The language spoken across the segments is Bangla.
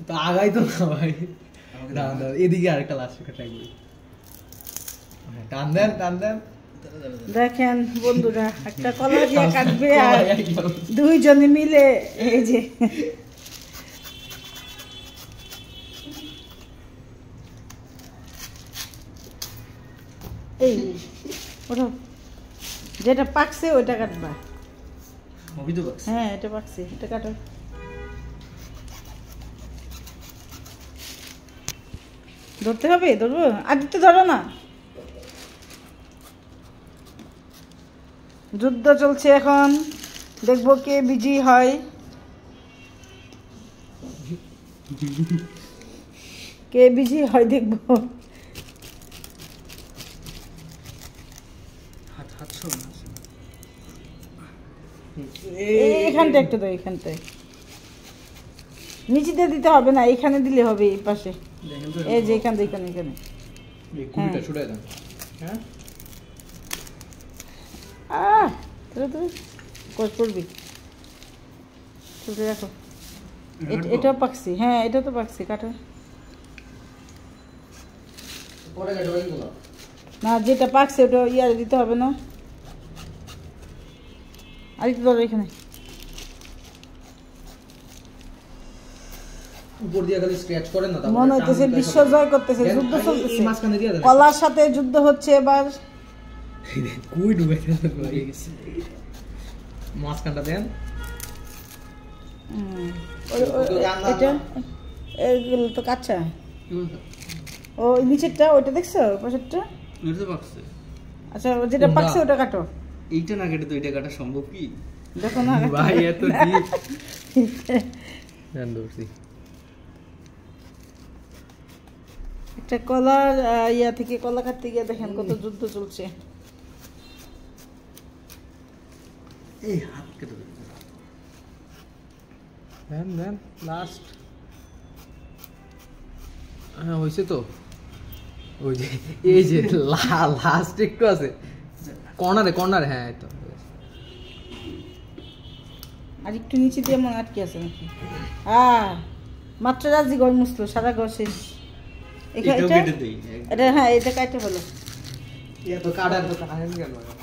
তো আগাই তো না ভাই। এদিকে আরেকটা লাস্ট ট্রাই করি। টান দেন টান দেন। দেখেন বন্ধুরা, একটা কলা দিয়ে কাটবে আর দুইজনে মিলে এই যে এই ওটা যেটা পাকছে ওইটা কাটবা। হ্যাঁ এটা পাকছে, এটা কাটো। ধরতে হবে, ধরবো আদিত্য ধরো না। যুদ্ধ চলছে এখন, দেখবো কে বিজয়ী হয়। কে বিজয়ী হয় দেখবো। এইখানটা একটু দাও, এইখানটায় নিচে দিয়ে দিতে হবে না, এইখানে দিলে হবে। এই পাশে এই যে এখানে এখানে এখানে করবি রাখো। এটাও পাকছি, হ্যাঁ এটা তো পাকছি, কাটো না। যেটা পাকছে ওটা ইয়ারে দিতে হবে না। আর একটু ধরো এখানে। মনে হইতেছে বিশ্ব জয় করতেছে, যুদ্ধ চলতেছে, কলার সাথে যুদ্ধ হচ্ছে এবার। মাঝখানটা দেন। এগুলো তো কাঁচা। ও নিচেরটা ওইটা দেখছো, পাশেরটা আচ্ছা, যেটা পাকছে ওটা কাটো। এইটা না কেটে তো এটা কাটা সম্ভব কি? দেখো না ভাই এত একটা কলার ইয়া থেকে কলা কাটতে গিয়ে দেখেন কত যুদ্ধ চলছে। এই হাত কেটে দেন দেন লাস্ট। হ্যাঁ হয়েছে তো। ওই যে এই যে লাস্ট একটু আছে কর্নারে কর্নারে। হ্যাঁ এই তো আর একটু নিচে দিয়ে মনে আটকে আছে নাকি। মাত্র রাজি ঘর মুছলো, সারা ঘর শেষ। এটা হ্যাঁ এটা কাটে হলো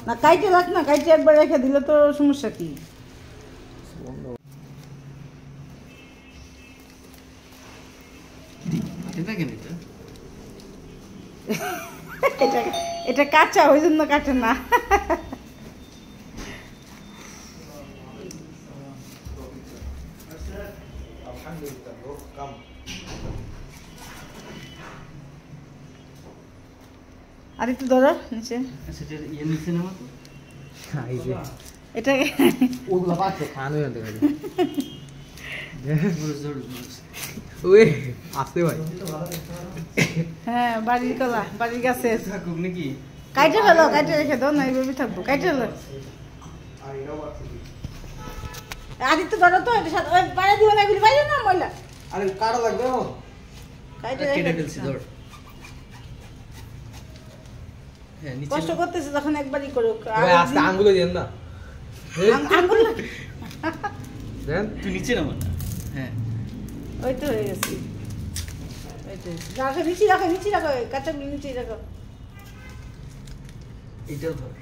না, কাইটে রাখ না, কাইটে একবার রেখে দিলে তো সমস্যা কি। এটা কাঁচা, ওই জন্য কাটে না। আর একটু ধরো নিচে। এটা হ্যাঁ বাড়ির কলা, বাড়ির গাছে নাকি। কাইটে ফেলো, কাইটে রেখে দাও না, এইভাবে থাকবো। কাইটে ফেলো। আদিত্য ধরো তো, এটা সাথে বাইরে দিও না, এগুলি বাইরে না ময়লা। আরে কাটা লাগবে এখন। কাইটে রেখে ফেলছি ধর। কষ্ট করতেছে যখন একবারই করো। আস্তে আঙ্গুলে দেন না। আঙ্গুল দেন তুই নিচে নামা। হ্যাঁ ওই তো হয়ে গেছে। ওই তো রাখো, নিচে রাখো, নিচে রাখো, কাঁচাগুলো নিচে রাখো। এইটাও ধর।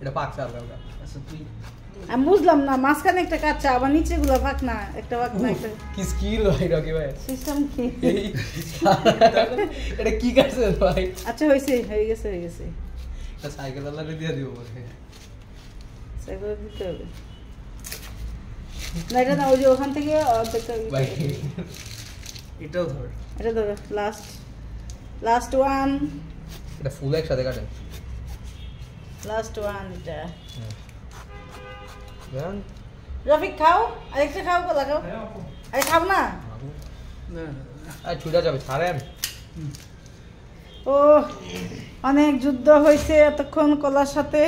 এটা পাকছে আর ওটা। আচ্ছা তুই আমি বুঝলাম না, মাঝখানে একটা কাঁচা, আবার নিচে গুলো পাক না, একটা পাক না একটা। কি স্কিল ভাই রকি ভাই, সিস্টেম কি? এটা কি কাটছে ভাই? আচ্ছা হয়েছে, হয়ে গেছে, হয়ে গেছে। এটা সাইকেল আলাদা দিয়ে দিব বলে সাইকেল দিতে হবে না, এটা না, ওই যে ওখান থেকে ভাই। এটাও ধর, এটা ধরো। Last one. এটা ফুল একসাথে কাটেন। লাস্ট ওয়ান এটা। দেন রফিক খাও, আরেকটা খাও, কলা খাও। আরে খাও না, আর ছুটা যাবে ছাড়েন। ও অনেক যুদ্ধ হয়েছে এতক্ষণ কলার সাথে।